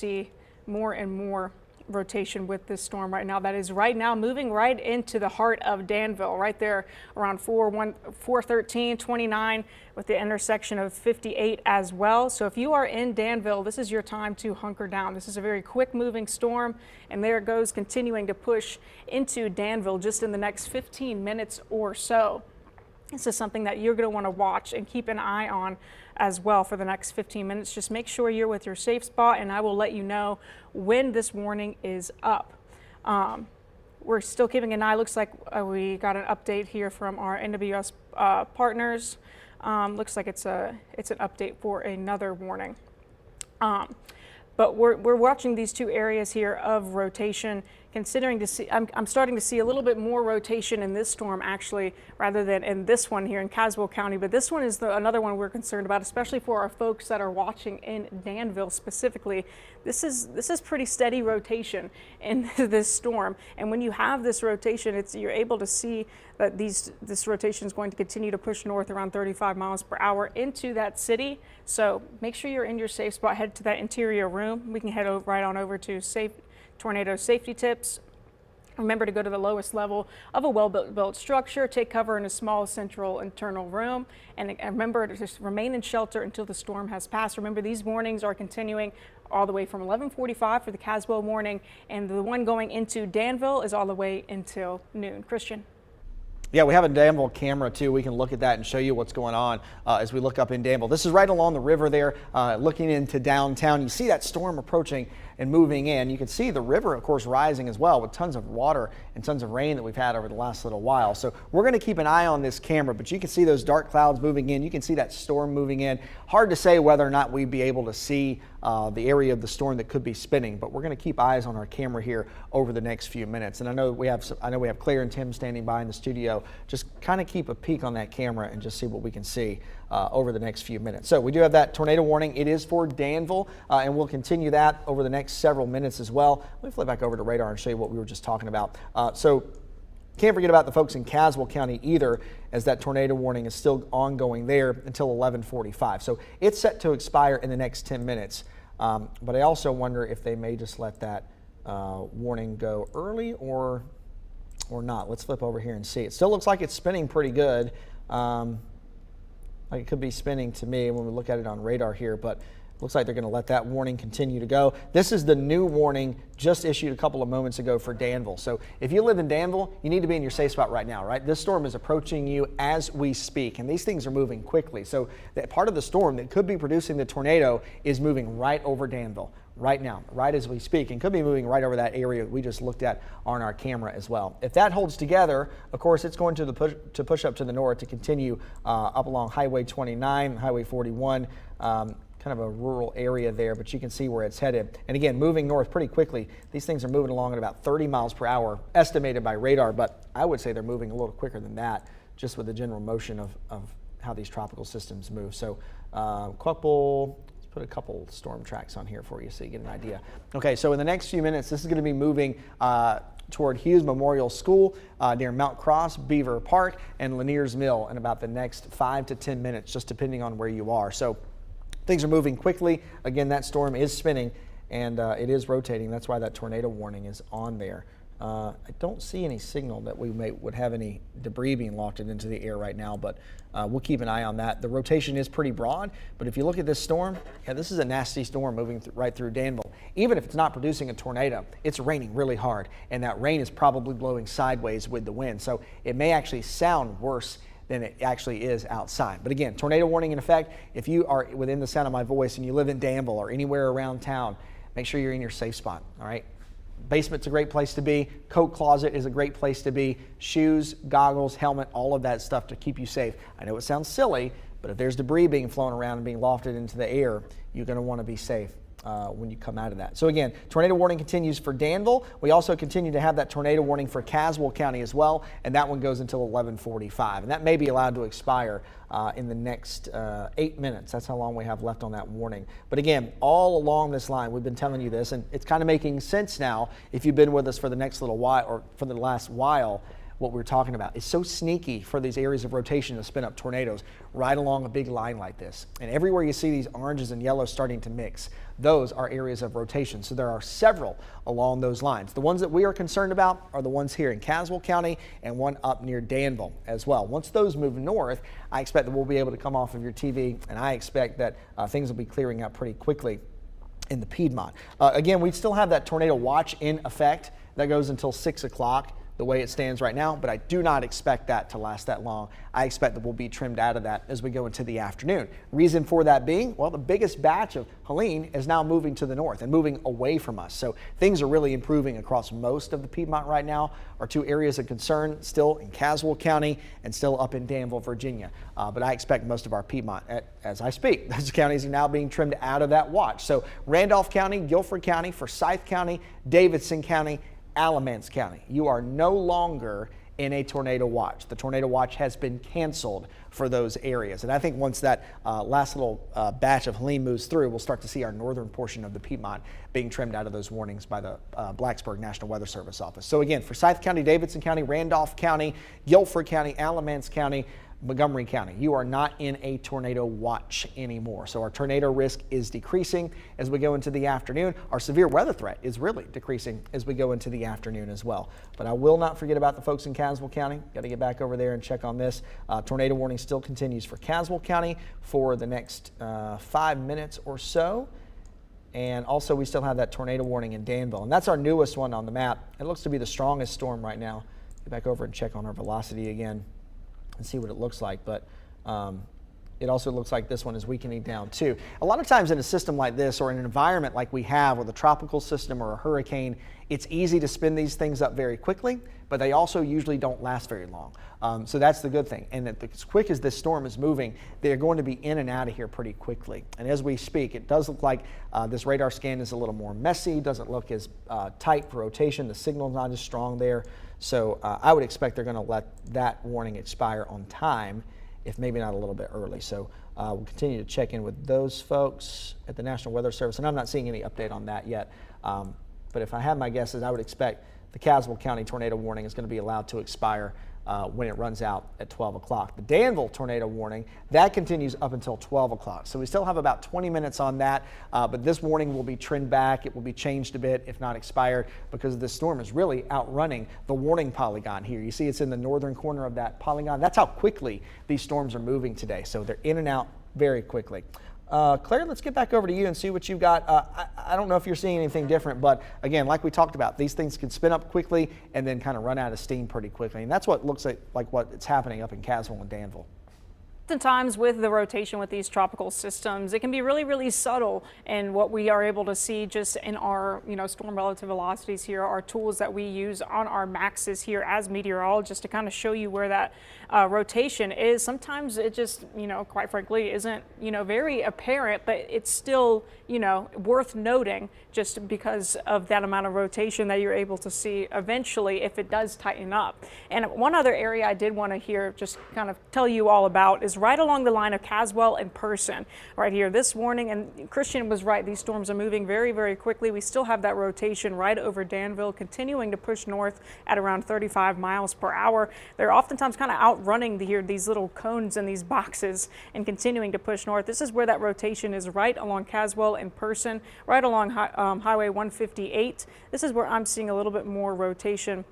see more and more rotation with this storm right now. That is right now moving right into the heart of Danville, right there around 413, 29 with the intersection of 58 as well. So if you are in Danville, this is your time to hunker down. This is a very quick moving storm, and there it goes, continuing to push into Danville just in the next 15 minutes or so. This is something that you're going to want to watch and keep an eye on as well for the next 15 minutes. Just make sure you're with your safe spot, and I will let you know when this warning is up. We're still keeping an eye. Looks like we got an update here from our NWS partners. Looks like it's an update for another warning. But we're watching these two areas here of rotation, considering to see, I'm starting to see a little bit more rotation in this storm actually, rather than in this one here in Caswell County. But this one is another one we're concerned about, especially for our folks that are watching in Danville specifically. This is pretty steady rotation in this storm. And when you have this rotation, you're able to see that this rotation is going to continue to push north around 35 miles per hour into that city. So make sure you're in your safe spot. Head to that interior room. We can head right on over to tornado safety tips. Remember to go to the lowest level of a well-built structure. Take cover in a small central internal room. And remember to just remain in shelter until the storm has passed. Remember, these warnings are continuing all the way from 11:45 for the Caswell warning, and the one going into Danville is all the way until noon. Christian. Yeah, we have a Danville camera too. We can look at that and show you what's going on as we look up in Danville. This is right along the river there, looking into downtown. You see that storm approaching and moving in. You can see the river, of course, rising as well with tons of water and tons of rain that we've had over the last little while. So we're going to keep an eye on this camera, but you can see those dark clouds moving in. You can see that storm moving in. Hard to say whether or not we'd be able to see the area of the storm that could be spinning, but we're going to keep eyes on our camera here over the next few minutes. And I know we have Claire and Tim standing by in the studio. Just kind of keep a peek on that camera and just see what we can see over the next few minutes. So we do have that tornado warning. It is for Danville, and we'll continue that over the next several minutes as well. Let me flip back over to radar and show you what we were just talking about. So can't forget about the folks in Caswell County either, as that tornado warning is still ongoing there until 11:45. So it's set to expire in the next 10 minutes. But I also wonder if they may just let that warning go early or not. Let's flip over here and see. It still looks like it's spinning pretty good. Like it could be spinning to me when we look at it on radar here, but looks like they're going to let that warning continue to go. This is the new warning just issued a couple of moments ago for Danville. So if you live in Danville, you need to be in your safe spot right now, right? This storm is approaching you as we speak, and these things are moving quickly. So that part of the storm that could be producing the tornado is moving right over Danville right now, right as we speak, and could be moving right over that area we just looked at on our camera as well. If that holds together, of course, it's going to push up to the north to continue up along Highway 29, Highway 41, kind of a rural area there, but you can see where it's headed. And again, moving north pretty quickly. These things are moving along at about 30 miles per hour, estimated by radar, but I would say they're moving a little quicker than that, just with the general motion of how these tropical systems move. So let's put a couple storm tracks on here for you so you get an idea. Okay, so in the next few minutes, this is going to be moving toward Hughes Memorial School near Mount Cross, Beaver Park, and Lanier's Mill in about the next 5 to 10 minutes, just depending on where you are. So things are moving quickly. Again, that storm is spinning and it is rotating. That's why that tornado warning is on there. I don't see any signal that we would have any debris being lofted into the air right now, but we'll keep an eye on that. The rotation is pretty broad, but if you look at this storm, yeah, this is a nasty storm moving right through Danville. Even if it's not producing a tornado, it's raining really hard, and that rain is probably blowing sideways with the wind. So it may actually sound worse than it actually is outside. But again, tornado warning in effect. If you are within the sound of my voice and you live in Danville or anywhere around town, make sure you're in your safe spot, all right? Basement's a great place to be. Coat closet is a great place to be. Shoes, goggles, helmet, all of that stuff to keep you safe. I know it sounds silly, but if there's debris being flown around and being lofted into the air, you're going to want to be safe when you come out of that. So again, tornado warning continues for Danville. We also continue to have that tornado warning for Caswell County as well, and that one goes until 11:45, and that may be allowed to expire in the next 8 minutes. That's how long we have left on that warning. But again, all along this line, we've been telling you this, and it's kind of making sense now if you've been with us for the next little while or for the last while. what we're talking about. It's so sneaky for these areas of rotation to spin up tornadoes right along a big line like this. And everywhere you see these oranges and yellows starting to mix, those are areas of rotation. So there are several along those lines. The ones that we are concerned about are the ones here in Caswell County and one up near Danville as well. Once those move north, I expect that we'll be able to come off of your TV, and I expect that things will be clearing up pretty quickly in the Piedmont. Again, we still have that tornado watch in effect that goes until 6 o'clock. The way it stands right now, but I do not expect that to last that long. I expect that we'll be trimmed out of that as we go into the afternoon. Reason for that being, well, the biggest batch of Helene is now moving to the north and moving away from us. So things are really improving across most of the Piedmont right now. Our two areas of concern still in Caswell County and still up in Danville, Virginia. But I expect most of our Piedmont, as I speak, those counties are now being trimmed out of that watch. So Randolph County, Guilford County, Forsyth County, Davidson County, Alamance County, you are no longer in a tornado watch. The tornado watch has been canceled for those areas. And I think once that last little batch of Helene moves through, we'll start to see our northern portion of the Piedmont being trimmed out of those warnings by the Blacksburg National Weather Service office. So again, Forsyth County, Davidson County, Randolph County, Guilford County, Alamance County, Montgomery County, you are not in a tornado watch anymore. So our tornado risk is decreasing as we go into the afternoon. Our severe weather threat is really decreasing as we go into the afternoon as well. But I will not forget about the folks in Caswell County. Got to get back over there and check on this. Tornado warning still continues for Caswell County for the next 5 minutes or so. And also we still have that tornado warning in Danville. And that's our newest one on the map. It looks to be the strongest storm right now. Get back over and check on our velocity again and see what it looks like, but it also looks like this one is weakening down too. A lot of times in a system like this or in an environment like we have with a tropical system or a hurricane, it's easy to spin these things up very quickly, but they also usually don't last very long. So that's the good thing. And as quick as this storm is moving, they're going to be in and out of here pretty quickly. And as we speak, it does look like this radar scan is a little more messy, doesn't look as tight for rotation. The signal's not as strong there. So I would expect they're going to let that warning expire on time, if maybe not a little bit early. So we'll continue to check in with those folks at the National Weather Service, and I'm not seeing any update on that yet. But if I had my guesses, I would expect the Caswell County tornado warning is going to be allowed to expire when it runs out at 12 o'clock. The Danville tornado warning, that continues up until 12 o'clock. So we still have about 20 minutes on that, but this warning will be trimmed back. It will be changed a bit, if not expired, because this storm is really outrunning the warning polygon here. You see it's in the northern corner of that polygon. That's how quickly these storms are moving today. So they're in and out very quickly. Claire, let's get back over to you and see what you've got. I don't know if you're seeing anything different, but again, like we talked about, these things can spin up quickly and then kind of run out of steam pretty quickly. And that's what looks like what's happening up in Caswell and Danville. Oftentimes with the rotation with these tropical systems, it can be really, really subtle. And what we are able to see just in our, storm relative velocities here are tools that we use on our maxes here as meteorologists to kind of show you where that rotation is. Sometimes it just, quite frankly, isn't, very apparent, but it's still, worth noting just because of that amount of rotation that you're able to see eventually if it does tighten up. And one other area I did want to hear just kind of tell you all about is right along the line of Caswell and Person right here. This warning, and Christian was right, these storms are moving very, very quickly. We still have that rotation right over Danville, continuing to push north at around 35 miles per hour. They're oftentimes kind of outrunning these little cones in these boxes and continuing to push north. This is where that rotation is, right along Caswell and Person, right along Highway 158. This is where I'm seeing a little bit more rotation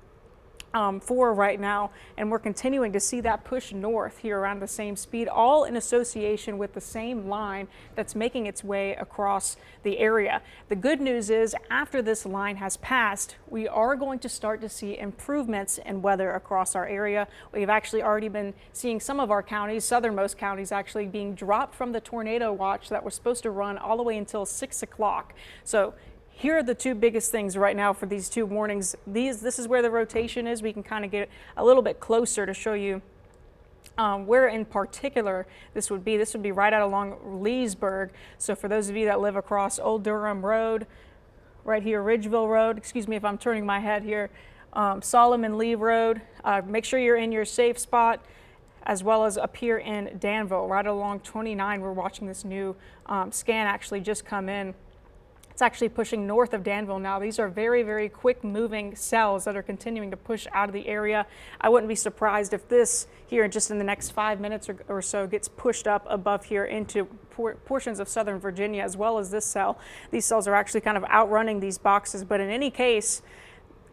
for right now, and we're continuing to see that push north here around the same speed, all in association with the same line that's making its way across the area. The good news is after this line has passed, we are going to start to see improvements in weather across our area. We've actually already been seeing some of our counties, southernmost counties, actually being dropped from the tornado watch that was supposed to run all the way until 6 o'clock. So here are the two biggest things right now for these two warnings. This is where the rotation is. We can kind of get a little bit closer to show you where in particular this would be. This would be right out along Leesburg. So for those of you that live across Old Durham Road, right here, Ridgeville Road, excuse me if I'm turning my head here, Solomon Lee Road, make sure you're in your safe spot, as well as up here in Danville, right along 29. We're watching this new scan actually just come in. It's actually pushing north of Danville now. These are very, very quick moving cells that are continuing to push out of the area. I wouldn't be surprised if this here just in the next 5 minutes or so gets pushed up above here into portions of southern Virginia, as well as this cell. These cells are actually kind of outrunning these boxes, but in any case,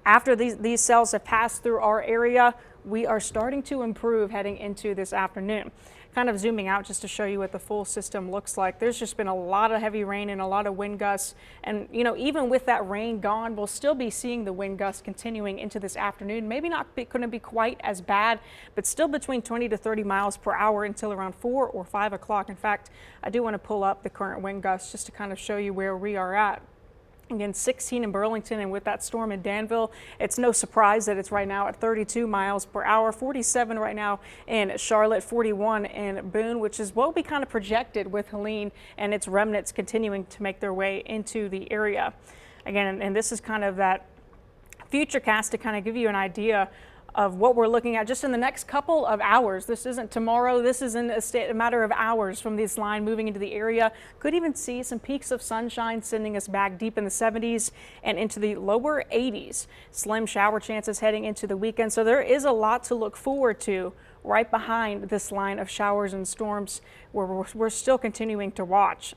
after these cells have passed through our area, we are starting to improve heading into this afternoon. Kind of zooming out just to show you what the full system looks like. There's just been a lot of heavy rain and a lot of wind gusts. And, you know, even with that rain gone, we'll still be seeing the wind gusts continuing into this afternoon. Maybe couldn't be quite as bad, but still between 20 to 30 miles per hour until around 4 or 5 o'clock. In fact, I do want to pull up the current wind gusts just to kind of show you where we are at. Again, 16 in Burlington, and with that storm in Danville, it's no surprise that it's right now at 32 miles per hour, 47 right now in Charlotte, 41 in Boone, which is what we kind of projected with Helene and its remnants continuing to make their way into the area. Again, and this is kind of that futurecast to kind of give you an idea of what we're looking at just in the next couple of hours. This isn't tomorrow. This is in a matter of hours from this line moving into the area. Could even see some peaks of sunshine sending us back deep in the 70s and into the lower 80s. Slim shower chances heading into the weekend. So there is a lot to look forward to right behind this line of showers and storms where we're still continuing to watch.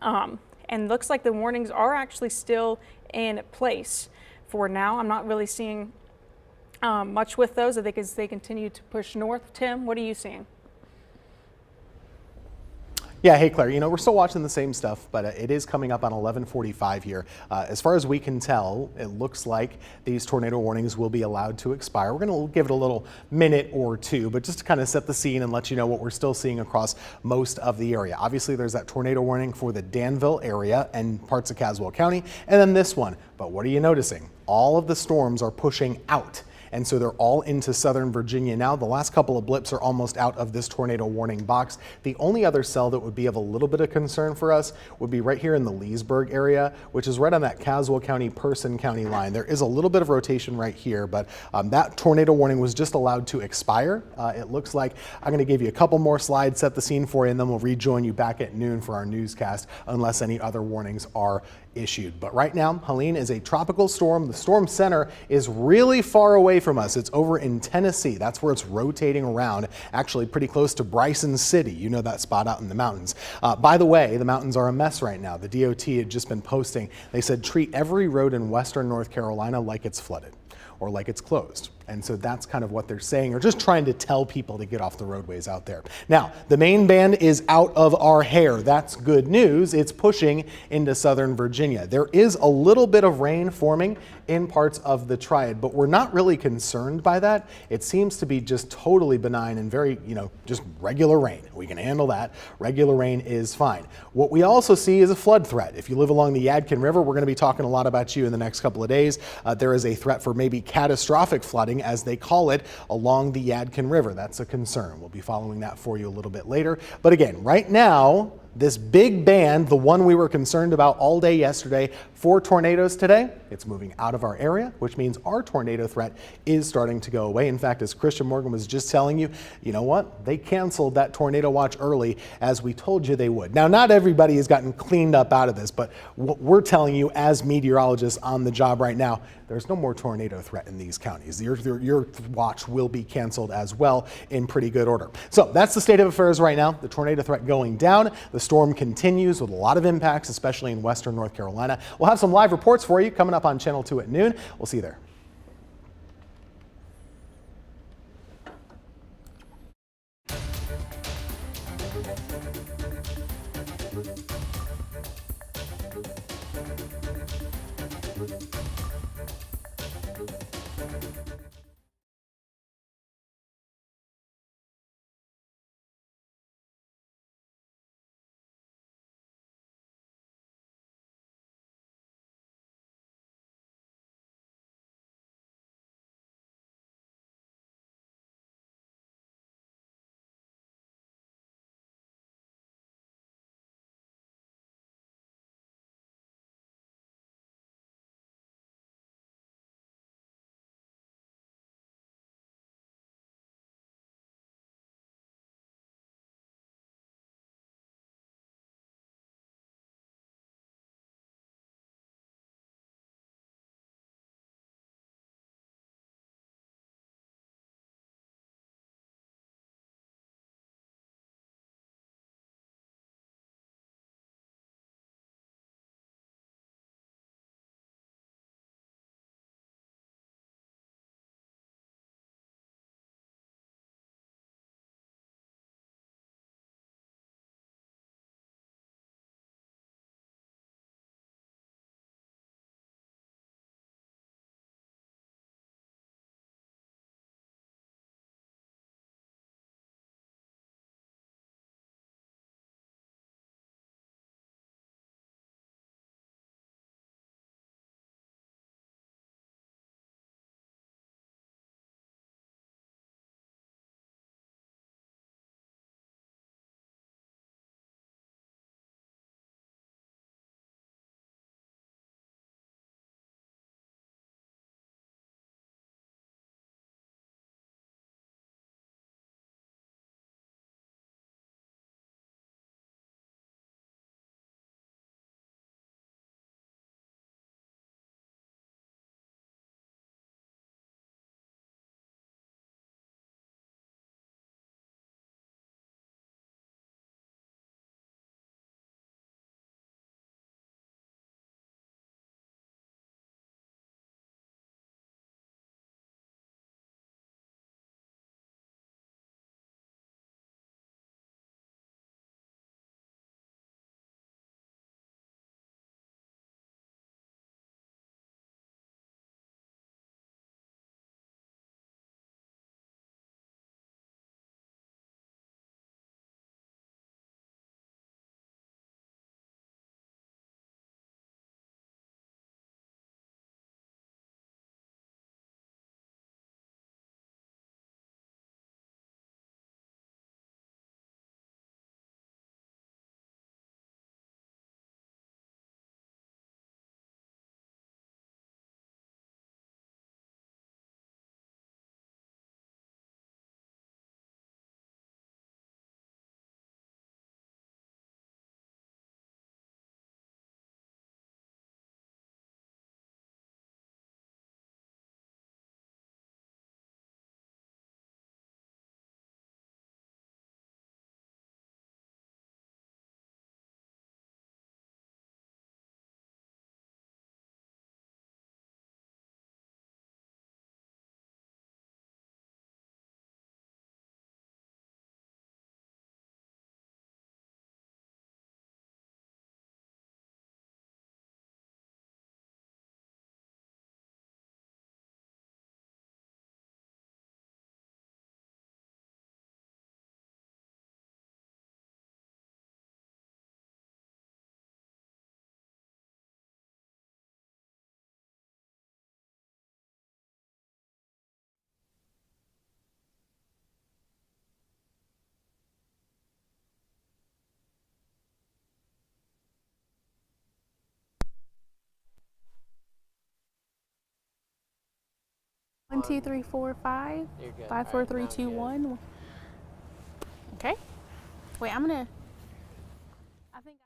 And looks like the warnings are actually still in place for now. I'm not really seeing much with those. I think as they continue to push north. Tim, what are you seeing? Yeah, hey Claire, you know, we're still watching the same stuff, but it is coming up on 11:45 here. As far as we can tell, it looks like these tornado warnings will be allowed to expire. We're going to give it a little minute or two, but just to kind of set the scene and let you know what we're still seeing across most of the area. Obviously, there's that tornado warning for the Danville area and parts of Caswell County, and then this one. But what are you noticing? All of the storms are pushing out. And so they're all into southern Virginia now. The last couple of blips are almost out of this tornado warning box. The only other cell that would be of a little bit of concern for us would be right here in the Leesburg area, which is right on that Caswell County, Person County line. There is a little bit of rotation right here, but that tornado warning was just allowed to expire. It looks like I'm going to give you a couple more slides, set the scene for you, and then we'll rejoin you back at noon for our newscast unless any other warnings are issued. But right now, Helene is a tropical storm. The storm center is really far away from us. It's over in Tennessee. That's where it's rotating around, actually pretty close to Bryson City. You know that spot out in the mountains. By the way, the mountains are a mess right now. The DOT had just been posting. They said treat every road in western North Carolina like it's flooded or like it's closed. And so that's kind of what they're saying, or just trying to tell people to get off the roadways out there. Now, the main band is out of our hair. That's good news. It's pushing into southern Virginia. There is a little bit of rain forming in parts of the Triad, but we're not really concerned by that. It seems to be just totally benign and very, just regular rain. We can handle that. Regular rain is fine. What we also see is a flood threat. If you live along the Yadkin River, we're going to be talking a lot about you in the next couple of days. There is a threat for maybe catastrophic flooding, as they call it, along the Yadkin River. That's a concern. We'll be following that for you a little bit later. But again, right now, this big band, the one we were concerned about all day yesterday, 4 tornadoes today, it's moving out of our area, which means our tornado threat is starting to go away. In fact, as Christian Morgan was just telling you, you know what? They canceled that tornado watch early, as we told you they would. Now, not everybody has gotten cleaned up out of this, but what we're telling you as meteorologists on the job right now, there's no more tornado threat in these counties. Your watch will be canceled as well in pretty good order. So that's the state of affairs right now. The tornado threat going down. The storm continues with a lot of impacts, especially in western North Carolina. We'll have some live reports for you coming up on Channel 2 at noon. We'll see you there. 1, 2, 3, 4, 5. You're good. 5, 4, 3, 2, 1. Okay. Wait, I'm gonna. I think.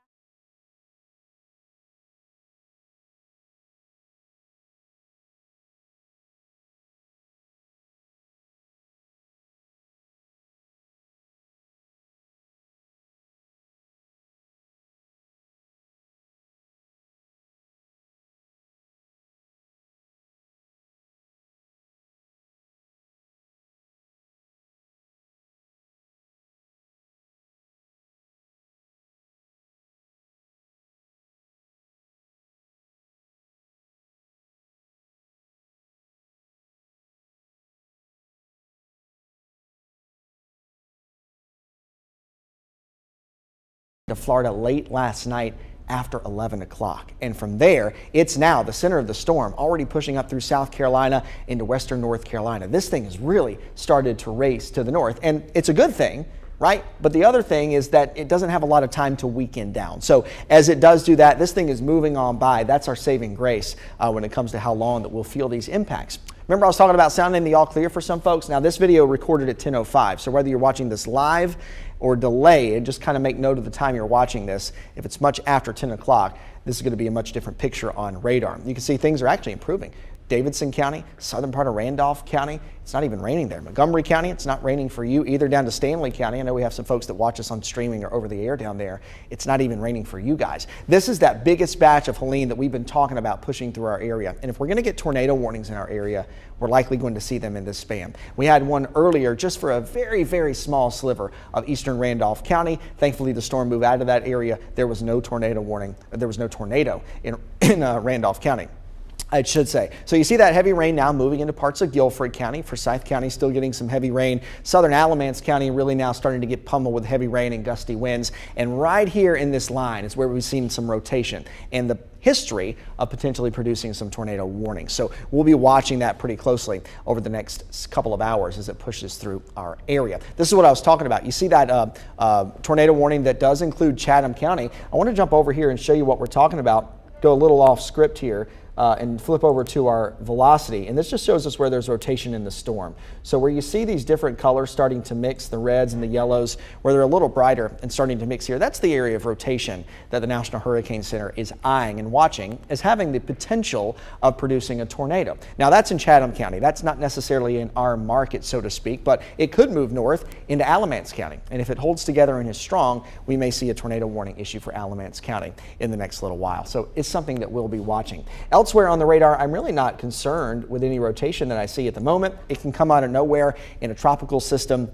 To Florida late last night after 11 o'clock. And from there, it's now the center of the storm, already pushing up through South Carolina into western North Carolina. This thing has really started to race to the north, and it's a good thing, right? But the other thing is that it doesn't have a lot of time to weaken down. So as it does do that, this thing is moving on by. That's our saving grace when it comes to how long that we'll feel these impacts. Remember I was talking about sounding the all clear for some folks? Now this video recorded at 10:05, so whether you're watching this live or delay, and just kind of make note of the time you're watching this. If it's much after 10 o'clock, this is going to be a much different picture on radar. You can see things are actually improving. Davidson County, southern part of Randolph County, it's not even raining there. Montgomery County, it's not raining for you either, down to Stanley County. I know we have some folks that watch us on streaming or over the air down there. It's not even raining for you guys. This is that biggest batch of Helene that we've been talking about pushing through our area. And if we're going to get tornado warnings in our area, we're likely going to see them in this span. We had one earlier just for a very, very small sliver of eastern Randolph County. Thankfully, the storm moved out of that area. There was no tornado warning. There was no tornado in Randolph County, I should say. So you see that heavy rain now moving into parts of Guilford County. Forsyth County still getting some heavy rain. Southern Alamance County really now starting to get pummeled with heavy rain and gusty winds. And right here in this line is where we've seen some rotation and the history of potentially producing some tornado warnings. So we'll be watching that pretty closely over the next couple of hours as it pushes through our area. This is what I was talking about. You see that tornado warning that does include Chatham County. I want to jump over here and show you what we're talking about. Go a little off script here. And flip over to our velocity, and this just shows us where there's rotation in the storm. So where you see these different colors starting to mix, the reds and the yellows, where they're a little brighter and starting to mix here, that's the area of rotation that the National Hurricane Center is eyeing and watching as having the potential of producing a tornado. Now that's in Chatham County. That's not necessarily in our market, so to speak, but it could move north into Alamance County. And if it holds together and is strong, we may see a tornado warning issue for Alamance County in the next little while. So it's something that we'll be watching. Elsewhere on the radar, I'm really not concerned with any rotation that I see at the moment. It can come out of nowhere in a tropical system.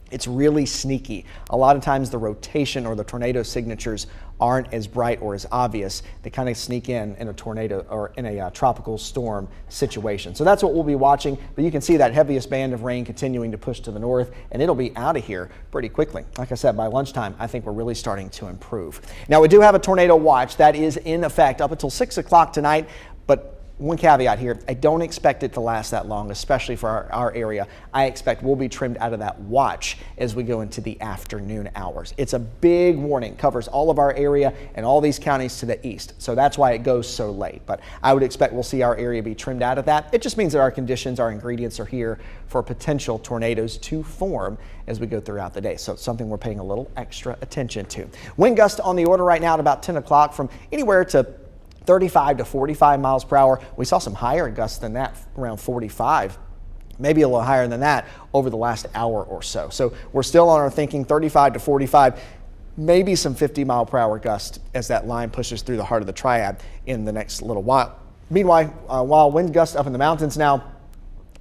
It's really sneaky. A lot of times the rotation or the tornado signatures aren't as bright or as obvious. They kind of sneak in a tornado or in a tropical storm situation. So that's what we'll be watching. But you can see that heaviest band of rain continuing to push to the north, and it'll be out of here pretty quickly. Like I said, by lunchtime, I think we're really starting to improve. Now, we do have a tornado watch that is in effect up until 6 o'clock tonight. But one caveat here, I don't expect it to last that long, especially for our area. I expect we'll be trimmed out of that watch as we go into the afternoon hours. It's a big warning, covers all of our area and all these counties to the east. So that's why it goes so late. But I would expect we'll see our area be trimmed out of that. It just means that our conditions, our ingredients are here for potential tornadoes to form as we go throughout the day. So it's something we're paying a little extra attention to. Wind gusts on the order right now at about 10 o'clock from anywhere to 35 to 45 miles per hour. We saw some higher gusts than that, around 45, maybe a little higher than that over the last hour or so. So we're still on our thinking 35 to 45, maybe some 50 mile per hour gusts as that line pushes through the heart of the triad in the next little while. Meanwhile, while wind gusts up in the mountains now,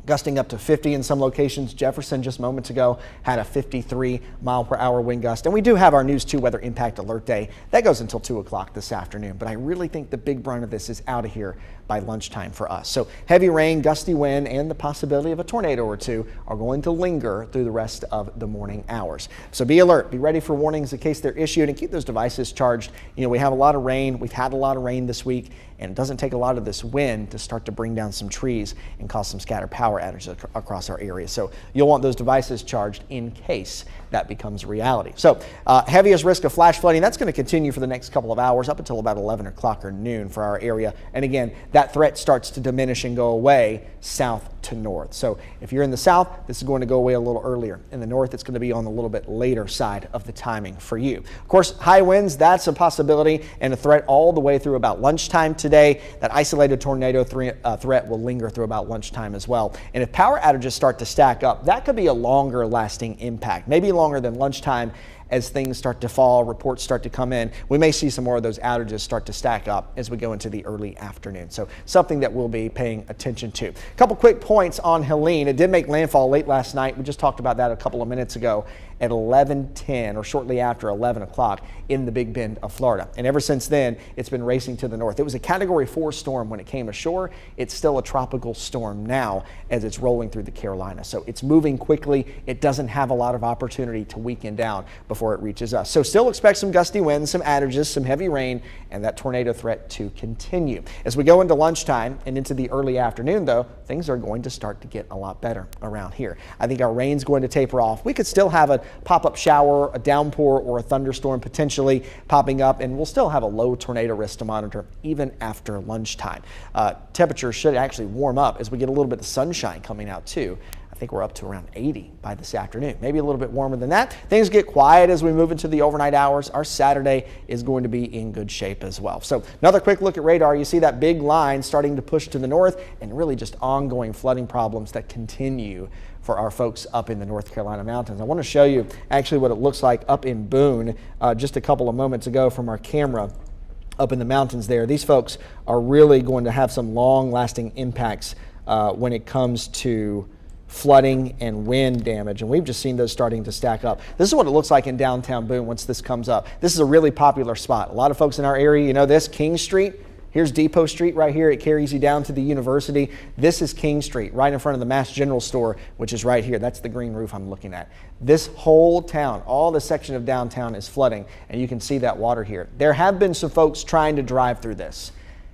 gusting up to 50 in some locations. Jefferson just moments ago had a 53 mile per hour wind gust. And we do have our News 2 weather impact alert day. That goes until 2 o'clock this afternoon. But I really think the big brunt of this is out of here by lunchtime for us. So heavy rain, gusty wind, and the possibility of a tornado or two are going to linger through the rest of the morning hours. So be alert, be ready for warnings in case they're issued, and keep those devices charged. You know, we have a lot of rain. We've had a lot of rain this week. and it doesn't take a lot of this wind to start to bring down some trees and cause some scattered power outages across our area. So you'll want those devices charged in case that becomes reality. So heaviest risk of flash flooding, that's going to continue for the next couple of hours up until about 11 o'clock or noon for our area. And again, that threat starts to diminish and go away south to north. So if you're in the south, this is going to go away a little earlier. In the north, it's going to be on the little bit later side of the timing for you. Of course, high winds, that's a possibility and a threat all the way through about lunchtime today. That isolated tornado threat will linger through about lunchtime as well. And if power outages start to stack up, that could be a longer lasting impact, maybe longer than lunchtime. As things start to fall, reports start to come in, we may see some more of those outages start to stack up as we go into the early afternoon. So something that we'll be paying attention to. A couple quick points on Helene. It did make landfall late last night. We just talked about that a couple of minutes ago at 11:10 or shortly after 11 o'clock in the Big Bend of Florida. And ever since then, it's been racing to the north. It was a Category 4 storm when it came ashore. It's still a tropical storm now as it's rolling through the Carolinas. So it's moving quickly. It doesn't have a lot of opportunity to weaken down before it reaches us. So still expect some gusty winds, some outages, some heavy rain, and that tornado threat to continue. As we go into lunchtime and into the early afternoon, though, things are going to start to get a lot better around here. I think our rain's going to taper off. We could still have a pop-up shower, a downpour, or a thunderstorm potentially popping up, and we'll still have a low tornado risk to monitor even after lunchtime. Temperatures should actually warm up as we get a little bit of sunshine coming out too. I think we're up to around 80 by this afternoon, maybe a little bit warmer than that. Things get quiet as we move into the overnight hours. Our Saturday is going to be in good shape as well. So another quick look at radar. You see that big line starting to push to the north and really just ongoing flooding problems that continue for our folks up in the North Carolina mountains. I want to show you actually what it looks like up in Boone just a couple of moments ago from our camera up in the mountains there. These folks are really going to have some long-lasting impacts when it comes to flooding and wind damage, and we've just seen those starting to stack up. This is what it looks like in downtown Boone once this comes up. This is a really popular spot. A lot of folks in our area, you know this, King Street. Here's Depot Street right here. It carries you down to the university. This is King Street, right in front of the Mass General Store, which is right here. That's the green roof I'm looking at. This whole town, all the section of downtown is flooding, and you can see that water here. There have been some folks trying to drive through this.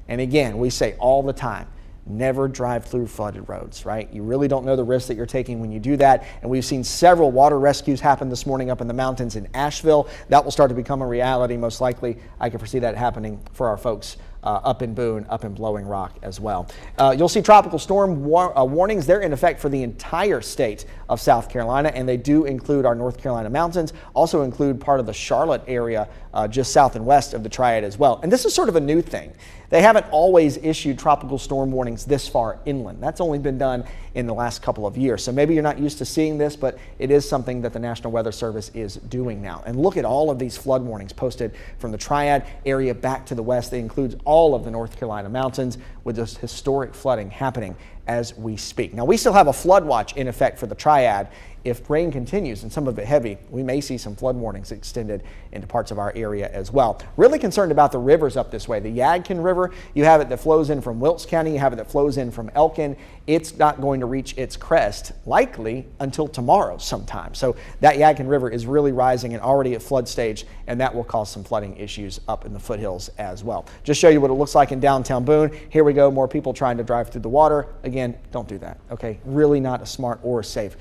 And again, we say all the time, never drive through flooded roads, right? You really don't know the risk that you're taking when you do that. And we've seen several water rescues happen this morning up in the mountains in Asheville. That will start to become a reality, most likely. I can foresee that happening for our folks up in Boone, up in Blowing Rock as well. You'll see tropical storm warnings. They're in effect for the entire state of South Carolina, and they do include our North Carolina mountains, also include part of the Charlotte area just south and west of the Triad as well. And this is sort of a new thing. They haven't always issued tropical storm warnings this far inland. That's only been done in the last couple of years. So maybe you're not used to seeing this, but it is something that the National Weather Service is doing now. And look at all of these flood warnings posted from the Triad area back to the west. It includes all of the North Carolina mountains with this historic flooding happening as we speak. Now, we still have a flood watch in effect for the Triad. If rain continues and some of it heavy, we may see some flood warnings extended into parts of our area as well. Really concerned about the rivers up this way. The Yadkin River, you have it that flows in from Wilkes County, you have it that flows in from Elkin. It's not going to reach its crest likely until tomorrow sometime. So that Yadkin River is really rising and already at flood stage, and that will cause some flooding issues up in the foothills as well. Just show you what it looks like in downtown Boone. Here we go, more people trying to drive through the water. Again, don't do that, okay? Really not a smart or a safe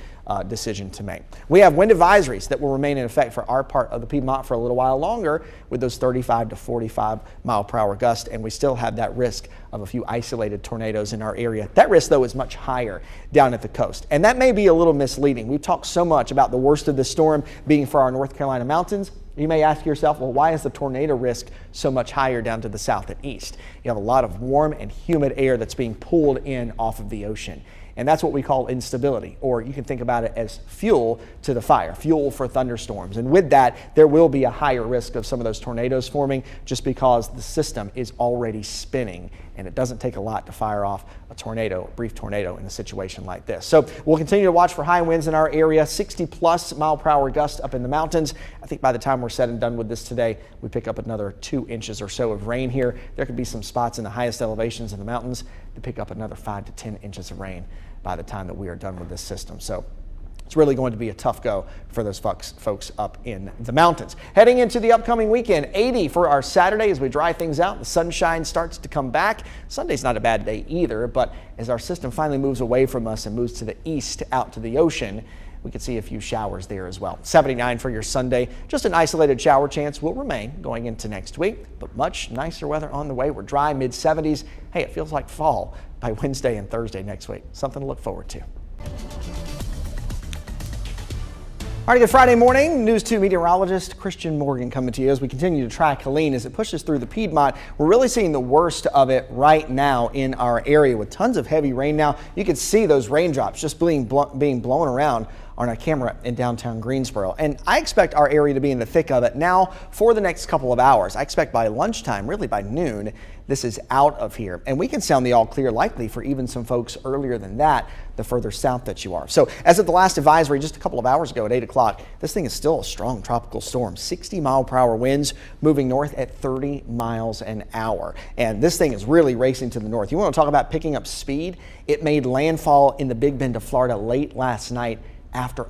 decision to make. We have wind advisories that will remain in effect for our part of the Piedmont for a little while longer with those 35 to 45 mile per hour gusts, and we still have that risk of a few isolated tornadoes in our area. That risk, though, is much higher down at the coast, and that may be a little misleading. We've talked so much about the worst of the storm being for our North Carolina mountains. You may ask yourself, well, why is the tornado risk so much higher down to the south and east? You have a lot of warm and humid air that's being pulled in off of the ocean. And that's what we call instability, or you can think about it as fuel to the fire, fuel for thunderstorms. And with that, there will be a higher risk of some of those tornadoes forming just because the system is already spinning, and it doesn't take a lot to fire off a tornado, a brief tornado in a situation like this. So we'll continue to watch for high winds in our area, 60 plus mile per hour gusts up in the mountains. I think by the time we're said and done with this today, we pick up another 2 inches or so of rain here. There could be some spots in the highest elevations in the mountains to pick up another 5 to 10 inches of rain by the time that we are done with this system. So it's really going to be a tough go for those folks up in the mountains. Heading into the upcoming weekend, 80 for our Saturday as we dry things out. The sunshine starts to come back. Sunday's not a bad day either, but as our system finally moves away from us and moves to the east out to the ocean, we could see a few showers there as well. 79 for your Sunday. Just an isolated shower chance will remain going into next week, but much nicer weather on the way. We're dry, mid-70s. Hey, it feels like fall by Wednesday and Thursday next week. Something to look forward to. All right, good Friday morning. News 2 meteorologist Christian Morgan coming to you as we continue to track Helene as it pushes through the Piedmont. We're really seeing the worst of it right now in our area with tons of heavy rain now. You can see those raindrops just being blown around on our camera in downtown Greensboro. And I expect our area to be in the thick of it now for the next couple of hours. I expect by lunchtime, really by noon, this is out of here. And we can sound the all clear likely for even some folks earlier than that, the further south that you are. So as of the last advisory just a couple of hours ago at 8 o'clock, this thing is still a strong tropical storm. 60-mile-per-hour winds moving north at 30 miles an hour. And this thing is really racing to the north. You want to talk about picking up speed? It made landfall in the Big Bend of Florida late last night after